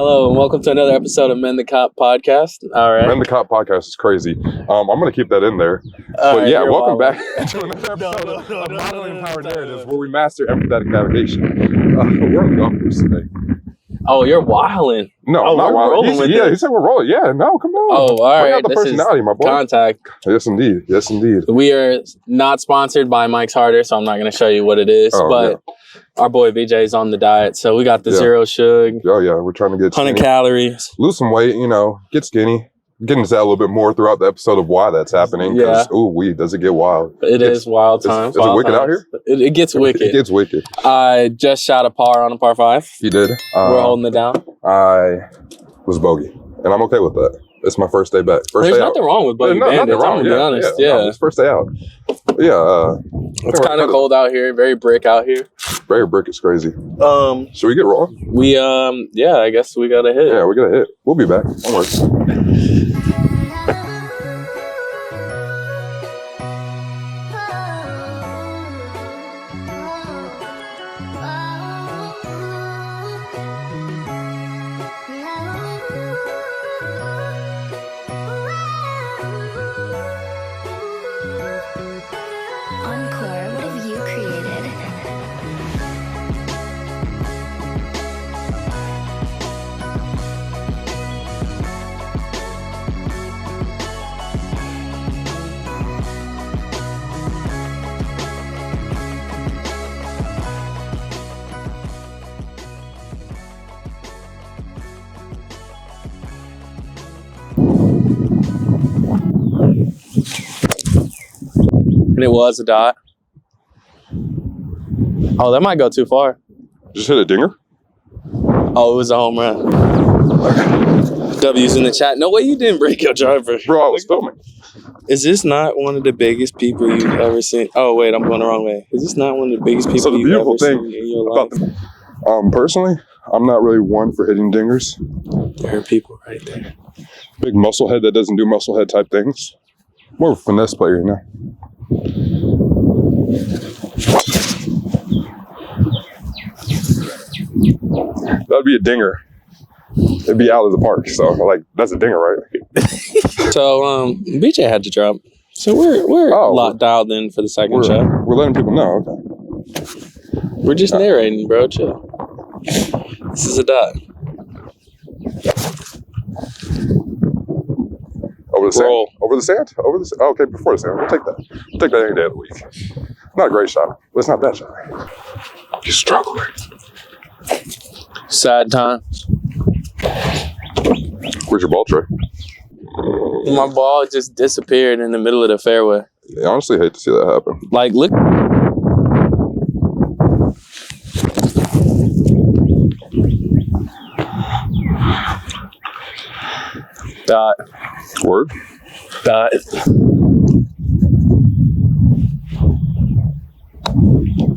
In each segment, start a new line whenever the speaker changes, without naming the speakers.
Hello, and welcome to another episode of Men the Cop podcast. All right.
Men the Cop podcast is crazy. I'm going to keep that in there. But yeah, welcome back to another episode of Modeling Power Narratives, where we master empathetic navigation. We're on the golf course today.
Oh, you're wilding.
No, I'm not wilding. He said we're rolling. Yeah, no, come on.
Oh, all right.
Bring out the personality, my boy.
Contact.
Yes, indeed. Yes, indeed.
We are not sponsored by Mike's Harder, so I'm not going to show you what it is. Our boy BJ is on the diet, so we got the zero sugar.
Oh, yeah. We're trying to get
100 calories.
Lose some weight, get skinny. Get into that a little bit more throughout the episode of why that's happening.
Yeah.
Does it get wild?
It is wild times.
Is it wicked out here?
It gets wicked.
It gets wicked.
I just shot a par on a par 5.
You did?
We're holding it down.
I was bogey, and I'm okay with that. It's my first day back.
There's nothing wrong with bogey bandits, I'm going to be honest. Yeah.
It's first day out. Yeah.
It's kind of cold out here. Very brick out here.
Very brick is crazy. Should we get rolling?
We, I guess we got to hit.
Yeah, we got to hit. We'll be back. Don't worry.
And it was a dot. Oh, that might go too far.
Just hit a dinger?
Oh, it was a home run. W's in the chat. No way you didn't break your driver.
Bro, I was filming.
Is this not one of the biggest people you've ever seen? Oh, wait, I'm going the wrong way. Is this not one of the biggest people you've ever seen in your life?
Personally, I'm not really one for hitting dingers.
There are people right there.
Big muscle head that doesn't do muscle head type things. More of a finesse player, That'd be a dinger. It'd be out of the park. So, that's a dinger, right?
So, BJ had to drop. So, we're a lot dialed in for the second show.
We're letting people know. Okay.
We're just narrating, bro. Chill. This is a dot.
Over the
Roll.
sand? Over the sand? Okay, before the sand. We'll take that. We'll take that any day of the week. Not a great shot, but it's not that shot. You struggle.
Sad times.
Where's your ball, Trey?
My ball just disappeared in the middle of the fairway.
I honestly hate to see that happen.
Look. Dot.
Word?
Dot.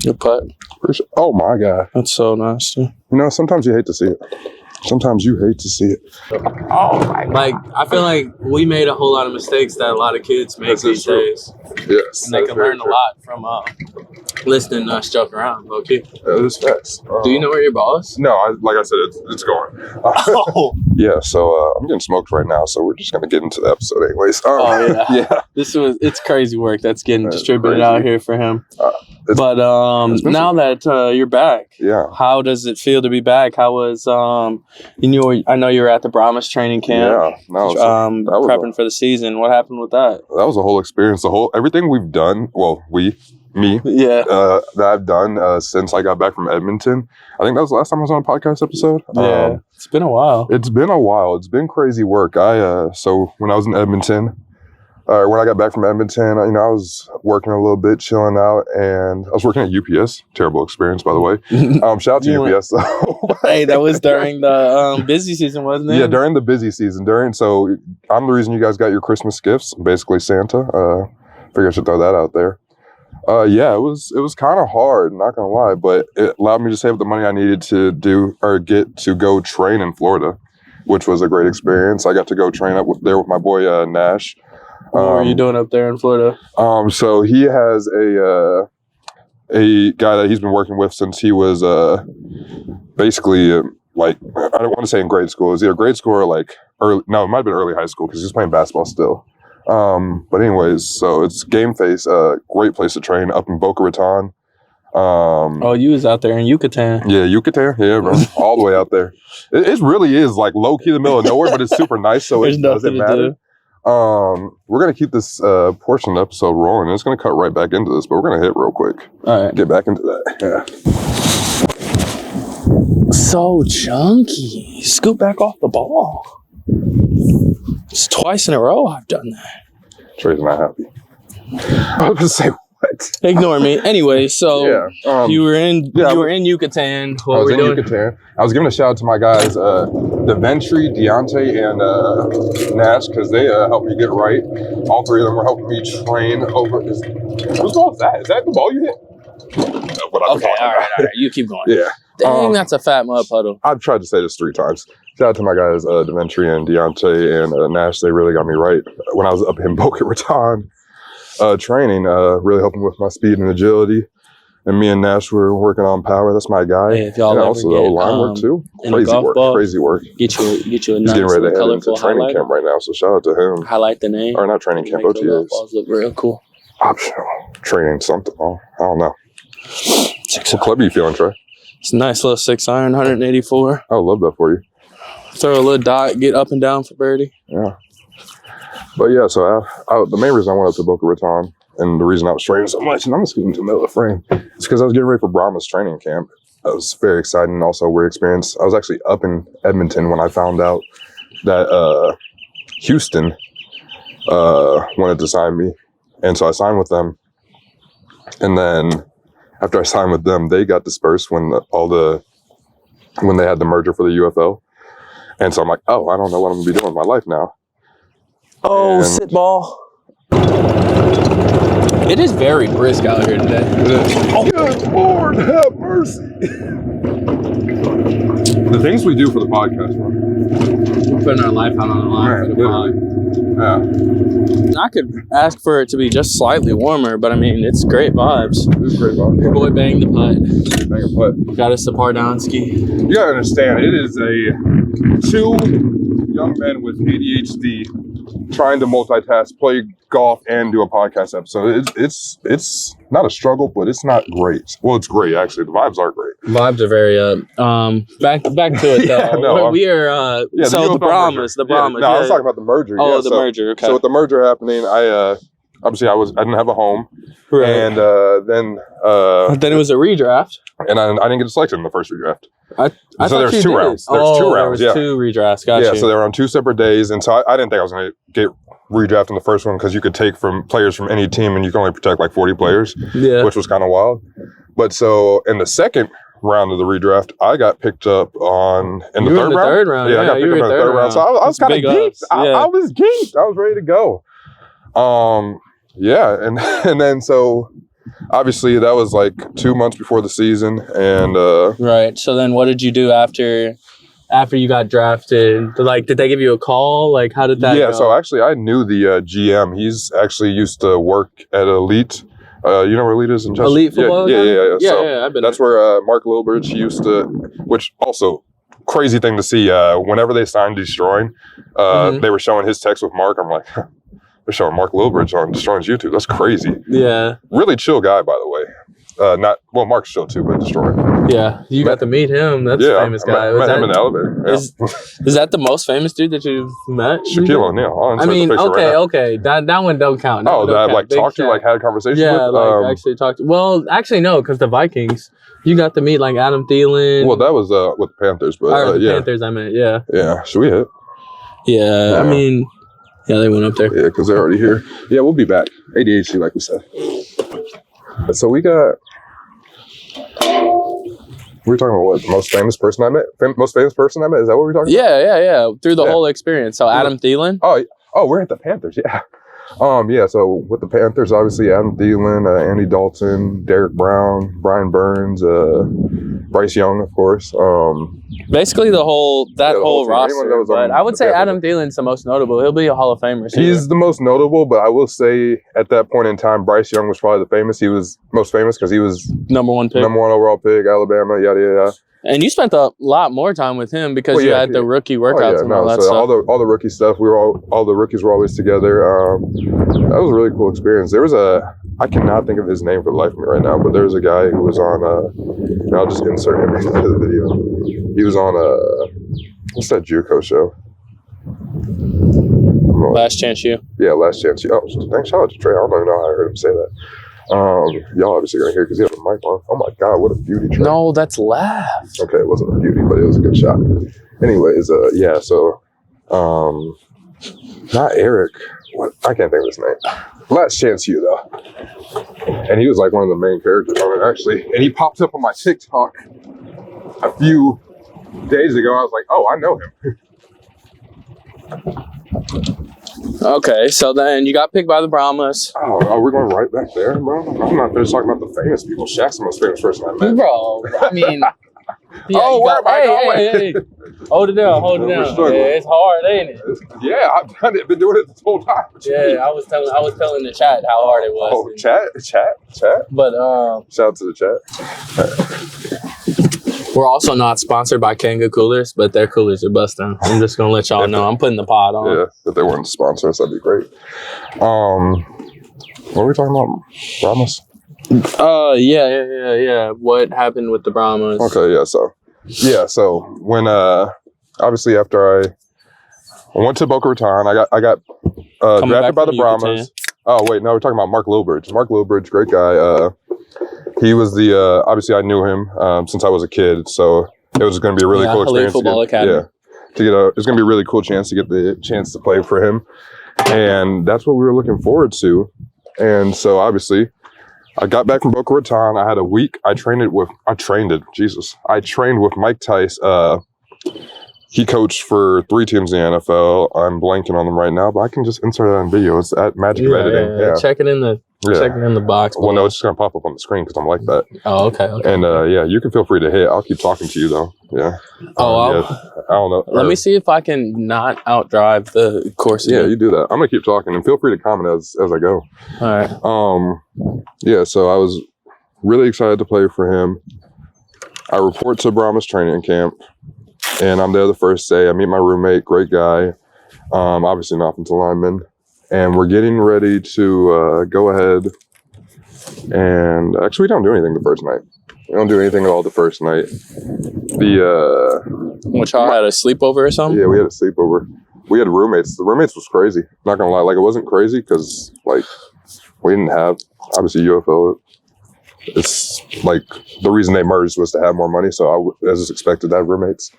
Good putt.
Oh my God.
That's so nasty.
Sometimes you hate to see it. Sometimes you hate to see it.
Oh my! I feel like we made a whole lot of mistakes that a lot of kids make these days.
Yes.
And they can learn a lot from listening to us joke around, okay?
That is facts.
Do you know where your ball is?
No, like I said, it's going. Yeah, so I'm getting smoked right now, so we're just going to get into the episode anyways. Yeah.
It's crazy work that's getting distributed out here for him. But now that you're back, how does it feel to be back? How was I know you were at the Brahmas training camp, prepping for the season. What happened with that?
That was a whole experience. Everything we've done. Well, that I've done since I got back from Edmonton. I think that was the last time I was on a podcast episode.
Yeah, it's been a while.
It's been crazy work. So when I was in Edmonton. When I got back from Edmonton, I was working a little bit, chilling out, and I was working at UPS. Terrible experience, by the way. Shout out to UPS, though.
Hey, that was during the busy season, wasn't it?
Yeah, during the busy season. So I'm the reason you guys got your Christmas gifts, basically Santa. Figure I should throw that out there. It was kind of hard, not gonna lie, but it allowed me to save the money I needed to get to go train in Florida, which was a great experience. I got to go train up there with my boy Nash.
What are you doing up there in Florida?
So he has a guy that he's been working with since he was basically like, I don't want to say in grade school. It was either grade school or like early. No, it might have been early high school because he was playing basketball still. But anyways, so it's Game Face, great place to train up in Boca Raton.
You was out there in Yucatan.
Yeah, Yucatan. Yeah, bro. All the way out there. It really is like low key in the middle of nowhere, but it's super nice. So it doesn't matter. We're going to keep this portion of the episode rolling. It's going to cut right back into this, but we're going to hit real quick.
All right.
Get back into that.
Yeah. So chunky. Scoot back off the ball. It's twice in a row I've done that.
Trey's not happy. I was going to say, what?
Ignore me. Anyway, so you were in Yucatan. What were you doing?
Yucatan. I was giving a shout out to my guys, Deventry, Deontay, and Nash, because they helped me get right. All three of them were helping me train over. Whose ball is that? Is that the ball you hit?
Okay, all right. You keep going.
Yeah.
Dang, that's a fat mud puddle.
I've tried to say this 3 times. Shout out to my guys, Deventry and Deontay and Nash. They really got me right when I was up in Boca Raton. Training, really helping with my speed and agility. And me and Nash were working on power. That's my guy.
Hey, if y'all
and also the line work too. Crazy work.
Get you a
He's getting ready to head into training camp right now, so shout out to him.
Highlight the name.
Or not training camp, OTAs.
Balls look real cool.
Optional. Training something. I don't know. What club are you feeling, Trey?
It's a nice little 6-iron, 184.
I would love that for you.
Throw a little dot, get up and down for birdie.
Yeah. But yeah, so the main reason I went up to Boca Raton and the reason I was training so much, and I'm just getting to the middle of the frame, is because I was getting ready for Brahma's training camp. It was very exciting and also a weird experience. I was actually up in Edmonton when I found out that Houston wanted to sign me. And so I signed with them. And then after I signed with them, they got dispersed when they had the merger for the UFL. And so I'm like, I don't know what I'm going to be doing with my life now.
Oh, sit ball. It is very brisk out here today.
It is. Oh, good Lord, have mercy. The things we do for the podcast, bro.
We're putting our life out on the line for the pod. Yeah. I could ask for it to be just slightly warmer, but I mean, it's great vibes.
It is great vibes.
Your boy banged the putt.
Bang a putt.
Got us to Pardonski.
You gotta understand, it is 2 young men with ADHD trying to multitask, play golf, and do a podcast episode. It's not a struggle, but it's not great. Well, it's great actually. The vibes are great.
Vibes are very back to it though. We are the Brahmas. The Brahmas.
I was talking about the merger.
Oh, the merger. Okay.
So with the merger happening, I obviously I didn't have a home,
right.
And then
it was a redraft,
and I didn't get selected in the first redraft.
So
there's 2 rounds. There's 2 rounds.
There was 2 redrafts. Gotcha.
Yeah, so they were on 2 separate days, and so I didn't think I was going to get redrafted in the first one because you could take from players from any team, and you can only protect like 40 players, which was kind of wild. But so in the second round of the redraft, I got picked up in the third round. Yeah, I got picked up in the third round. So I was kind of geeked. I was geeked. I was ready to go. And then so obviously that was like 2 months before the season, and
right. So then, what did you do after you got drafted? Like, did they give you a call? Like, how did that go?
So actually, I knew the GM. He's actually used to work at Elite. You know where Elite is in Chester?
Elite football?
Yeah.
I've been
that's where Mark Lilbridge used to, which also crazy thing to see. Whenever they signed Destroying, they were showing his text with Mark. I'm like, they're showing Mark Lilbridge on Destroying's YouTube. That's crazy.
Yeah.
Really chill guy, by the way. Mark's chill too, but Destroying.
Yeah, you got to meet him. That's a famous guy.
Met him in the elevator. Yeah.
Is that the most famous dude that you've met?
Shaquille O'Neal.
I mean, okay. That one don't count.
That I've talked to, had a conversation with?
Yeah, actually talked to. Well, actually, no, because the Vikings, you got to meet like Adam Thielen.
Well, that was with the Panthers, but
the Panthers, I meant, yeah.
Yeah, should we hit?
Yeah, I mean, yeah, they went up there.
Yeah, because they're already here. Yeah, we'll be back. ADHD, like we said. So we got... We were talking about what? The most famous person I met? Most famous person I met? Is that what we were talking about?
Yeah. Through the whole experience. So Adam Thielen?
Oh, we're at the Panthers, yeah. So with the Panthers, obviously Adam Thielen, Andy Dalton, Derek Brown, Brian Burns, Bryce Young, of course.
Basically the whole roster. But I would say Adam Thielen's the most notable. He'll be a Hall of Famer.
He's the most notable, but I will say at that point in time, Bryce Young was probably the famous. He was most famous because he was
number 1 pick.
Number 1 overall pick, Alabama, yada, yada.
And you spent a lot more time with him because you had the rookie workouts and all that stuff.
All the rookie stuff. All the rookies were always together. That was a really cool experience. There was I cannot think of his name for the life of me right now, but there was a guy who was on. I'll just insert him into the video. He was on what's that JUCO show?
Last Chance U.
Yeah, Last Chance U. Oh, thanks, shout out to Trey. I don't even know how I heard him say that. Y'all obviously gonna hear because he had a mic on. Oh my God, what a beauty, Trey.
No, that's left.
Okay, it wasn't a beauty, but it was a good shot. Anyways, yeah, so not Eric. What? I can't think of his name. Last Chance U though. And he was like one of the main characters on it actually. And he popped up on my TikTok a few days ago. I was like, oh, I know him.
Okay, so then you got picked by the Brahmas.
Oh, we're going right back there, bro. I'm not just talking about the famous people. Shaq's the most famous person I met.
Bro, I mean... Yeah,
where am I going?
Hey. Hold it down. Yeah, it's hard, ain't it?
Yeah, I've done it. Been doing it this whole time.
Yeah, I was telling the chat how hard it was.
Oh, chat.
But
shout out to the chat.
We're also not sponsored by Kanga Coolers, but their coolers are busting. I'm just gonna let y'all know. I'm putting the pod on.
Yeah, if they weren't sponsors, that'd be great. What were we talking about? Brahmas?
Yeah. What happened with the Brahmas?
Okay, so when obviously after I went to Boca Raton, I got drafted by the Brahmas. Oh wait, no, we're talking about Mark Lowbridge. Mark Lowbridge, great guy. He was the obviously I knew him since I was a kid, so it was going to be a really cool experience.
Football Academy.
It's going to be a really cool chance to get the chance to play for him, and that's what we were looking forward to. And so obviously, I got back from Boca Raton. I had a week. I trained with Mike Tice. He coached for 3 teams in the NFL. I'm blanking on them right now, but I can just insert it on video. It's at Magic of Editing. Yeah.
Check it in the box.
Well, no, it's just going to pop up on the screen because I'm like that.
Oh, okay.
And you can feel free to hit. I'll keep talking to you though. Yeah.
I
don't know.
Let me see if I can not outdrive the course.
Yeah, you do that. I'm going to keep talking and feel free to comment as I go.
All right.
So I was really excited to play for him. I report to Brahmas training camp. And I'm there the first day. I meet my roommate, great guy, obviously an offensive lineman. And we're getting ready to go ahead. And actually, we don't do anything the first night. We don't do anything at all the first night.
Which y'all had a sleepover or something?
Yeah, we had a sleepover. We had roommates. The roommates was crazy. Not gonna lie, like it wasn't crazy because like we didn't have obviously UFL. It's like the reason they merged was to have more money. So I was expected to have roommates.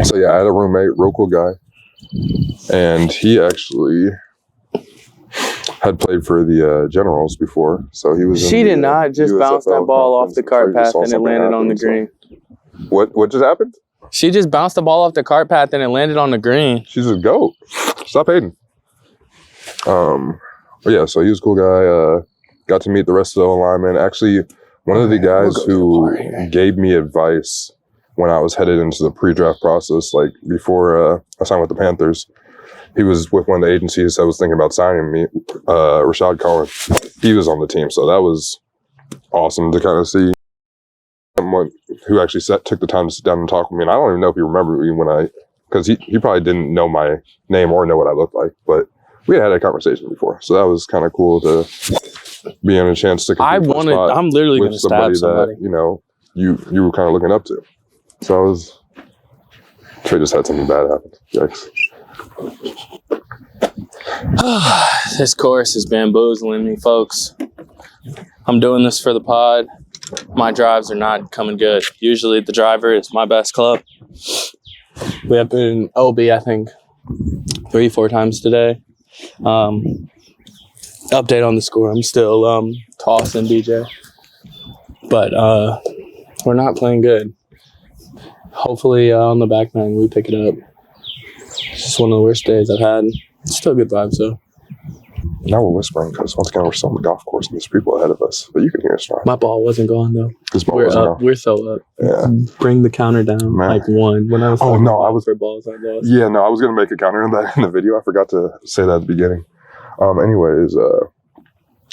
So yeah, I had a roommate, real cool guy, and he actually had played for the Generals before. So he was.
She did not just bounce that ball off the cart path and it landed on the green.
What just happened?
She just bounced the ball off the cart path and it landed on the green.
She's a goat. Stop hating. But yeah, so he was a cool guy. Got to meet the rest of the linemen. Actually, one of the guys who gave me advice when I was headed into the pre-draft process, like before I signed with the Panthers, he was with one of the agencies that was thinking about signing me, Rashad Cohen. He was on the team, so that was awesome to kind of see someone who actually took the time to sit down and talk with me. And I don't even know if he remembered me because he probably didn't know my name or know what I looked like, but we had a conversation before, so that was kind of cool to be in a chance to compete
I'm literally going to stab somebody
that you were kind of looking up to. So Trey just had something bad happen. Yikes.
This course is bamboozling me, folks. I'm doing this for the pod. My drives are not coming good. Usually the driver is my best club. We have been OB, I think, 3-4 times today. Update on the score. I'm still tossing BJ. But we're not playing good. Hopefully on the back nine we pick it up. It's just one of the worst days I've had. It's still good vibes though.
Now we're whispering because once again we're still on the golf course and there's people ahead of us, but you can hear us fine.
My ball wasn't gone though.
We're up.
We're so up.
Yeah.
Bring the counter down. Man. Like one. When I was for balls I lost.
Yeah, no, I was gonna make a counter in that in the video. I forgot to say that at the beginning. Anyways, so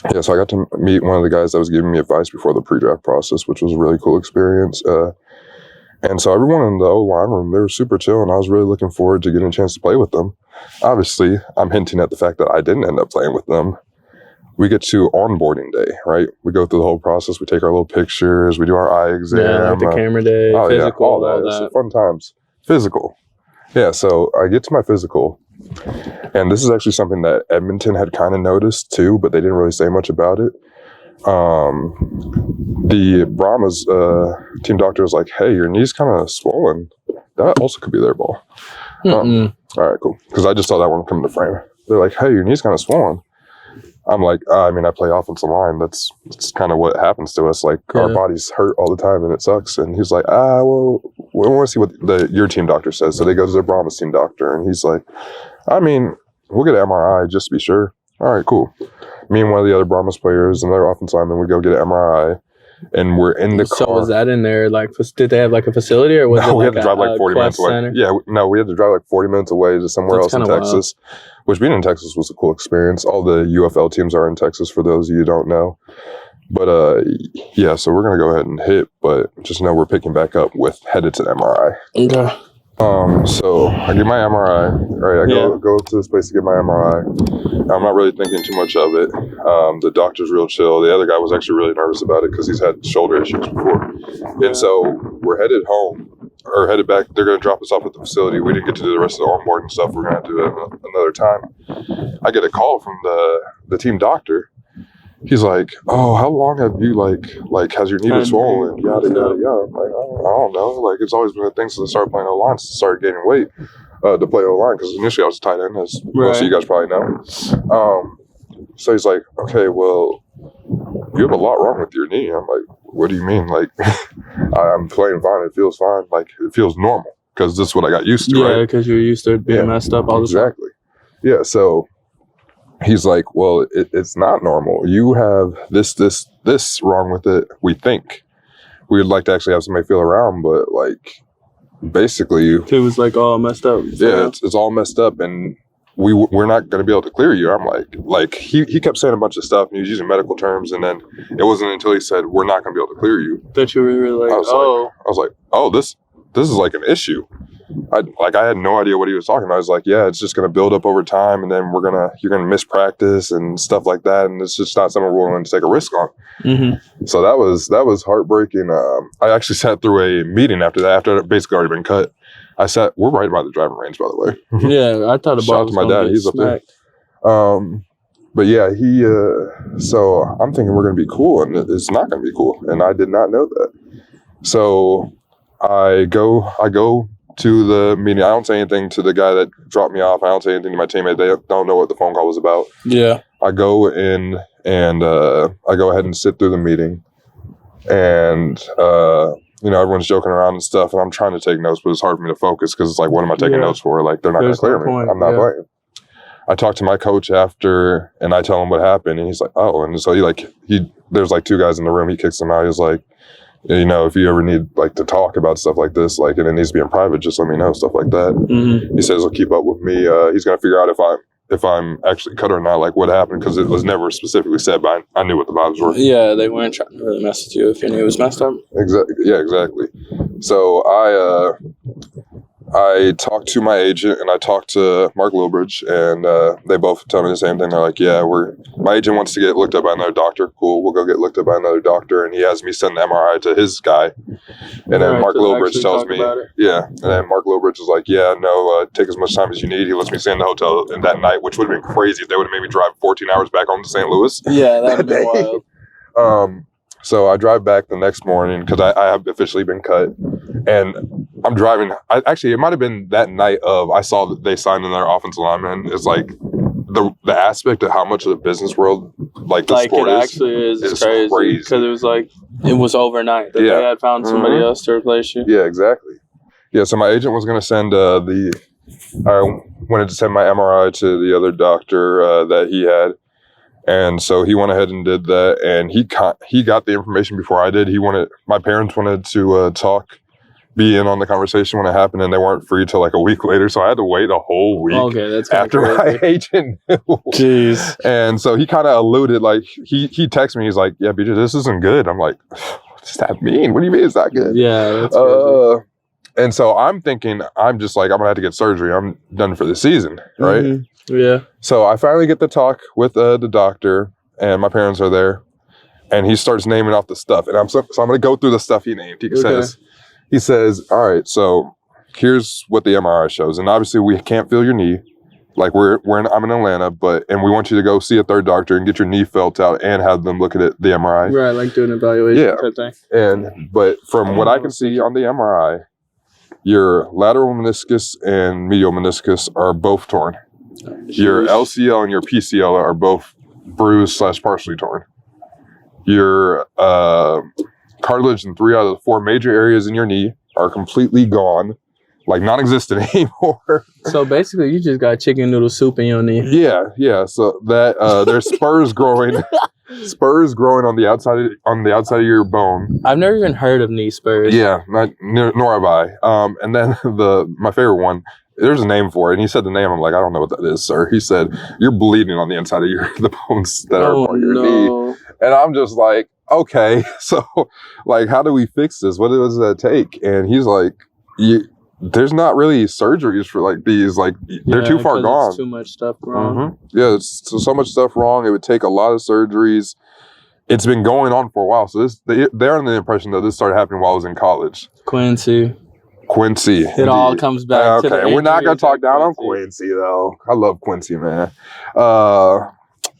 I got to meet one of the guys that was giving me advice before the pre-draft process, which was a really cool experience. And so everyone in the O-line room, they were super chill, and I was really looking forward to getting a chance to play with them. Obviously, I'm hinting at the fact that I didn't end up playing with them. We get to onboarding day, right? We go through the whole process. We take our little pictures. We do our eye exam.
Yeah, like the camera day, physical,
all that. It's fun times. Physical. Yeah, so I get to my physical, and this is actually something that Edmonton had kind of noticed too, but they didn't really say much about it. The Brahmas team doctor was like, hey, your knee's kind of swollen. That also could be their ball. All right, cool. Because I just saw that one come to frame. They're like, hey, your knee's kind of swollen. I'm like, I play offensive line. That's kind of what happens to us. Like, our bodies hurt all the time, and it sucks. And he's like, well, we want to see what your team doctor says. So they go to the Brahmas team doctor, and he's like, we'll get an MRI just to be sure. All right, cool. Me and one of the other Brahmas players, another offensive lineman, we go get an MRI, and we're in the car.
So was that in there? Like, did they have like a facility, or was it?
No, we had to drive like 40 minutes away.
Center?
Yeah, we had to drive like 40 minutes away to somewhere else in Texas. Wild. Which being in Texas was a cool experience. All the UFL teams are in Texas, for those of you who don't know. But so we're gonna go ahead and hit, but just know we're picking back up with headed to the MRI.
Okay.
So I get my MRI. Right, I go to this place to get my MRI. I'm not really thinking too much of it. The doctor's real chill. The other guy was actually really nervous about it because he's had shoulder issues before. And so we're headed home, or headed back. They're going to drop us off at the facility. We didn't get to do the rest of the onboarding stuff. We're going to do it another time. I get a call from the team doctor. He's like, oh, how long have you, like has your knee been swollen? Yada, yada, yada. I'm like, I don't know. Like, it's always been a thing since I started playing O-line, since I started gaining weight to play O-line, because initially I was a tight end, as most of you guys probably know. So he's like, okay, well, you have a lot wrong with your knee. I'm like, what do you mean? Like, I'm playing fine. It feels fine. Like, it feels normal, because this is what I got used to, right?
Yeah, because you're used to it being messed up all the time.
Exactly. Yeah, so he's like, well, it's not normal. You have this wrong with it, we think. We would like to actually have somebody feel around, but, like, basically...
It was, like, all messed up.
Yeah, it's all messed up, and we're not going to be able to clear you. I'm like he kept saying a bunch of stuff, and he was using medical terms, and then it wasn't until he said, we're not going to be able to clear you.
That you were like,
I was like, this is, like, an issue. I had no idea what he was talking about. I was like, yeah, it's just going to build up over time, and then you're going to miss practice and stuff like that, and it's just not something we're willing to take a risk on. Mm-hmm. So that was heartbreaking. I actually sat through a meeting after I'd basically already been cut. We're right by the driving range, by the way.
Yeah, I thought about
my dad. He's up there. But yeah, so I'm thinking we're going to be cool, and it's not going to be cool, and I did not know that. So I go to the meeting. I don't say anything to the guy that dropped me off. I don't say anything to my teammate. They don't know what the phone call was about. Yeah. I go in and I go ahead and sit through the meeting, and everyone's joking around and stuff, and I'm trying to take notes, but it's hard for me to focus because it's like, what am I taking notes for? Like, they're not going to clear me. I'm not playing. I talk to my coach after, and I tell him what happened, and he's like, oh, and so there's like two guys in the room. He kicks them out. He's like, if you ever need like to talk about stuff like this, like, and it needs to be in private, just let me know, stuff like that. Mm-hmm. He says he'll keep up with me. He's going to figure out if I'm actually cut or not, like what happened, because it was never specifically said, but I knew what the vibes were.
Yeah, they weren't trying to really mess with you if you knew it was messed up.
Exactly. Yeah, exactly. So I talked to my agent, and I talked to Mark Lilbridge, and they both tell me the same thing. They're like, yeah, my agent wants to get looked at by another doctor. Cool, we'll go get looked at by another doctor, and he has me send the MRI to his guy. And then Mark Lilbridge tells me, and then Mark Lilbridge is like, yeah, no, take as much time as you need. He lets me stay in the hotel in that night, which would have been crazy if they would have made me drive 14 hours back home to St. Louis.
Yeah, that would have been wild.
So I drive back the next morning because I have officially been cut, and I'm driving. It might have been that night I saw that they signed another offensive lineman. It's like the aspect of how much of the business world like the sport
is. Actually is crazy because it was overnight that they had found somebody else to replace you.
Yeah, exactly. Yeah, so my agent was going to send I wanted to send my MRI to the other doctor that he had. And so he went ahead and did that, and he got the information before I did. My parents wanted to be in on the conversation when it happened, and they weren't free till like a week later. So I had to wait a whole week.
Okay, that's
after my agent knew.
Jeez.
And so he kind of alluded, like he texted me. He's like, "Yeah, BJ, this isn't good." I'm like, does that mean? What do you mean it's not good?
Yeah, that's crazy.
And so I'm thinking, I'm just like, I'm going to have to get surgery. I'm done for the season, right?
Mm-hmm. Yeah.
So I finally get to talk with the doctor, and my parents are there, and he starts naming off the stuff. And I'm going to go through the stuff he named. He says, all right, so here's what the MRI shows. And obviously we can't feel your knee. Like I'm in Atlanta, and we want you to go see a third doctor and get your knee felt out and have them look at it, the MRI.
Right, like do an evaluation type thing.
But from what I can see on the MRI, your lateral meniscus and medial meniscus are both torn. Your LCL and your PCL are both bruised / partially torn. Your cartilage in 3 out of the 4 major areas in your knee are completely gone. Like non-existent anymore.
So basically, you just got chicken noodle soup in your knee.
Yeah. So that there's spurs growing on the outside of your bone.
I've never even heard of knee spurs.
Yeah, nor have I. And then my favorite one. There's a name for it, and he said the name. I'm like, I don't know what that is, sir. He said you're bleeding on the inside of the bones that are on your knee, and I'm just like, okay. So, like, how do we fix this? What does that take? And he's like, there's not really surgeries for like these. Like they're too far gone.
It's too much stuff wrong.
Mm-hmm. Yeah, it's so much stuff wrong. It would take a lot of surgeries. It's been going on for a while. So they're under the impression that this started happening while I was in college.
Quincy.
It
all comes back.
Okay, and we're not gonna talk down on Quincy though. I love Quincy, man.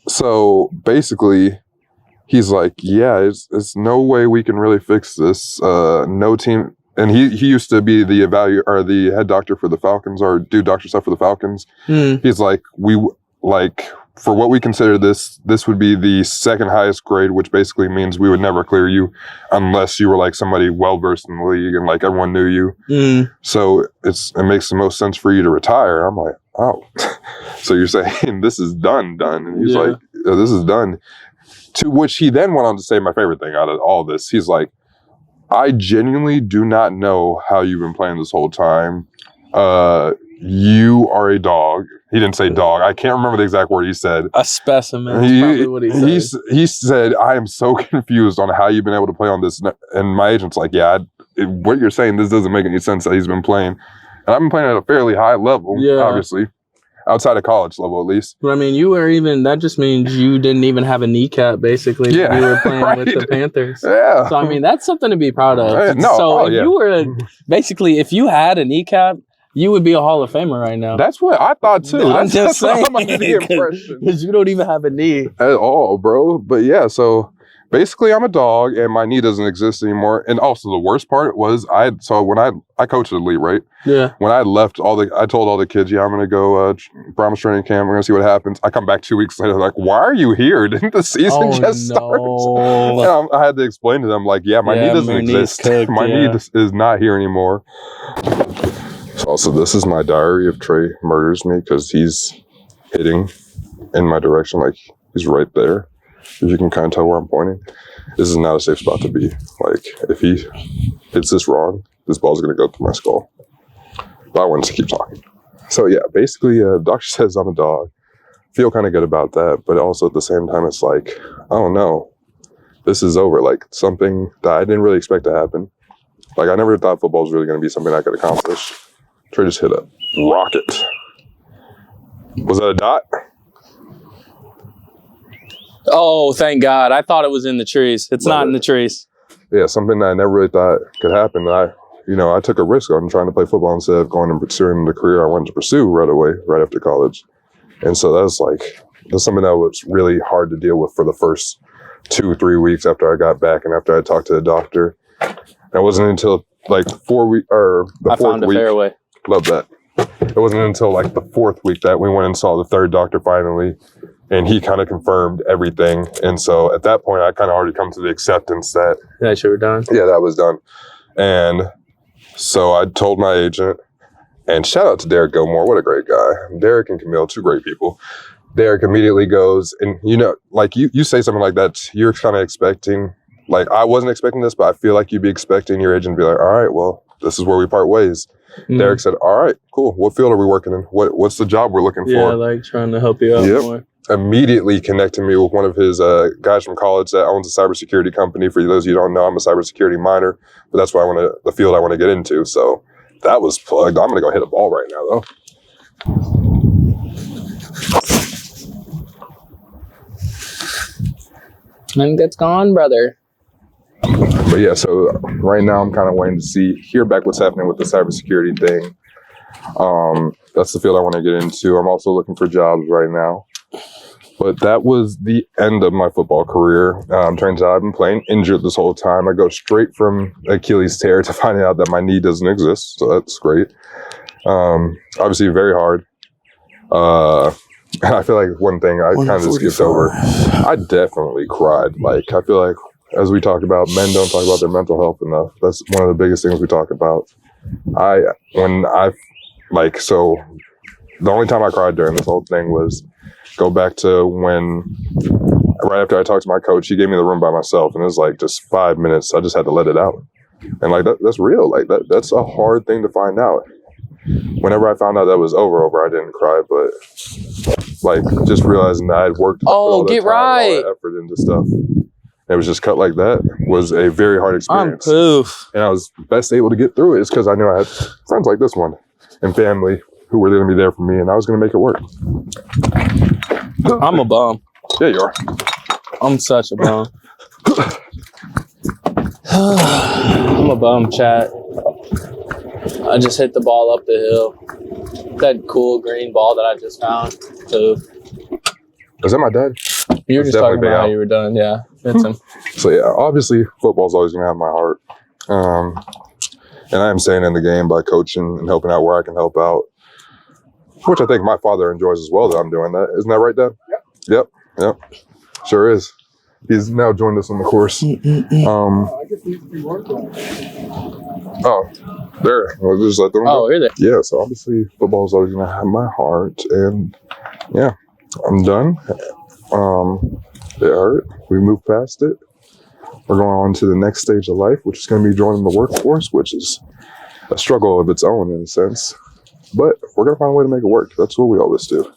So basically, he's like, yeah, it's no way we can really fix this. No team. And he used to be the head doctor for the Falcons, or do doctor stuff for the Falcons. He's like, for what we consider this would be the second highest grade, which basically means we would never clear you unless you were like somebody well versed in the league and like everyone knew you. So it makes the most sense for you to retire. I'm like, oh, so you're saying this is done? And he's like, this is done. To which he then went on to say my favorite thing out of all this. He's like, I genuinely do not know how you've been playing this whole time. You are a dog. He didn't say dog. I can't remember the exact word he said.
A specimen is probably what he said.
He said, I am so confused on how you've been able to play on this. And my agent's like, what you're saying, this doesn't make any sense that he's been playing. And I've been playing at a fairly high level, obviously. Outside of college level, at least.
But I mean, that just means you didn't even have a kneecap, basically. Yeah, when you were playing with the Panthers. Yeah. So, I mean, that's something to be proud of. If you had a kneecap, you would be a Hall of Famer right now.
That's what I thought, too.
I'm just saying. Because you don't even have a knee.
At all, bro. But yeah, so basically I'm a dog and my knee doesn't exist anymore. And also the worst part was when I coached the elite, right?
Yeah.
When I left, I told all the kids, I'm going to go Brahmas training camp. We're going to see what happens. I come back 2 weeks later, like, why are you here? Didn't the season just start? And I had to explain to them, like, my knee doesn't exist. My knee is not here anymore. So also, this is my diary if Trey murders me because he's hitting in my direction. Like, he's right there. If you can kind of tell where I'm pointing. This is not a safe spot to be. Like, if he hits this wrong, this ball's going to go through my skull. But I wanted to keep talking. So, yeah, basically, doctor says I'm a dog. Feel kind of good about that. But also at the same time, it's like, oh, no, this is over. Like, something that I didn't really expect to happen. Like, I never thought football was really going to be something I could accomplish. Trey just hit a rocket. Was that a dot?
Oh, thank God. I thought it was in the trees. It's not in the trees.
Yeah, something that I never really thought could happen. I took a risk on trying to play football instead of going and pursuing the career I wanted to pursue right away, right after college. And so that's something that was really hard to deal with for the first 2-3 weeks after I got back and after I talked to the doctor. And it wasn't until like 4 weeks or the
I
fourth
found a
week.
fairway.
Love that. It wasn't until like the 4th week that we went and saw the third doctor finally. And he kind of confirmed everything. And so at that point, I kind of already come to the acceptance that
you were done.
Yeah, that was done. And so I told my agent, and shout out to Derek Gilmore. What a great guy. Derek and Camille, 2 great people. Derek immediately goes, and like you say something like that, you're kind of expecting, like I wasn't expecting this, but I feel like you'd be expecting your agent to be like, all right, well, this is where we part ways. Mm. Derek said, all right, cool. What field are we working in? What's the job we're looking for?
Yeah, like trying to help you out more.
immediately connected me with one of his guys from college that owns a cybersecurity company. For those of you who don't know, I'm a cybersecurity minor, but that's what the field I want to get into. So that was plugged. I'm going to go hit a ball right now, though.
And it's gone, brother.
But yeah, so right now I'm kind of waiting to hear back what's happening with the cybersecurity thing. That's the field I want to get into. I'm also looking for jobs right now. But that was the end of my football career. Turns out I've been playing injured this whole time. I go straight from Achilles tear to finding out that my knee doesn't exist. So that's great. Obviously very hard. I feel like one thing I kind of just skipped over. I definitely cried. Like, I feel like, as we talked about, men don't talk about their mental health enough. That's one of the biggest things we talk about. So the only time I cried during this whole thing was go back to when, right after I talked to my coach, he gave me the room by myself, and it was like just 5 minutes. I just had to let it out. And like, that's real. Like, that's a hard thing to find out. Whenever I found out that was over, I didn't cry, but like just realizing that I'd worked all that effort into stuff. It was just cut like that was a very hard experience. And I was best able to get through it is because I knew I had friends like this one and family who were going to be there for me, and I was going to make it work.
I'm a bum.
Yeah, you are.
I'm such a bum. I'm a bum, chat. I just hit the ball up the hill. That cool green ball that I just found. So,
is that my dad?
You were just talking about how you were done. Yeah, it's him.
So yeah, obviously football's always gonna have my heart. And I am staying in the game by coaching and helping out where I can help out, which I think my father enjoys as well that I'm doing that. Isn't that right, Dad? Yep. Sure is. He's now joined us on the course. Oh, there. We'll just let them go.
Oh, you're there.
Yeah, so obviously football is always going to have my heart. And yeah, I'm done. It hurt. We moved past it. We're going on to the next stage of life, which is going to be joining the workforce, which is a struggle of its own in a sense. But we're going to find a way to make it work. That's what we always do.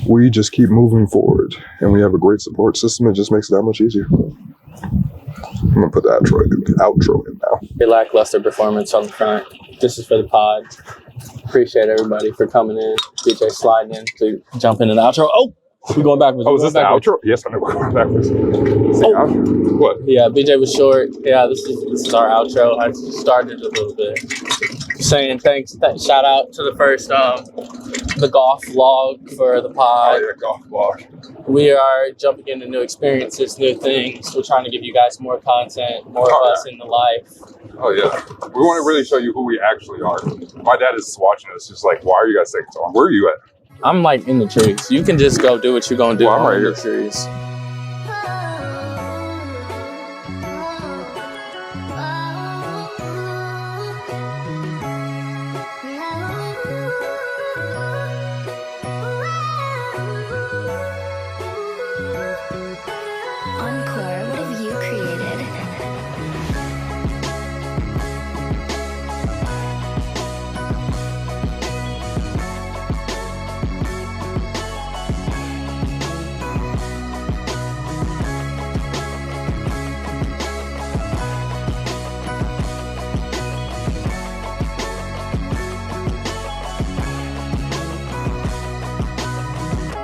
We just keep moving forward, and we have a great support system. It just makes it that much easier. I'm going to put the outro in now.
A lackluster performance on the front. This is for the pod. Appreciate everybody for coming in. BJ sliding in to jump into the outro. Oh, we're going backwards.
Oh, is this the outro? Yes, I know we're going backwards. Outro. What?
Yeah, BJ was short. Yeah, this is our outro. I started a little bit. Saying thanks. Shout out to the first the golf vlog for the pod.
Oh yeah, golf vlog.
We are jumping into new experiences, new things. We're trying to give you guys more content, more of us in the life.
Oh yeah, we want to really show you who we actually are. My dad is watching us. He's like, "Why are you guys taking so long? Where are you at?"
I'm like in the trees. You can just go do what you're gonna do.
Well, I'm right here.
In the trees.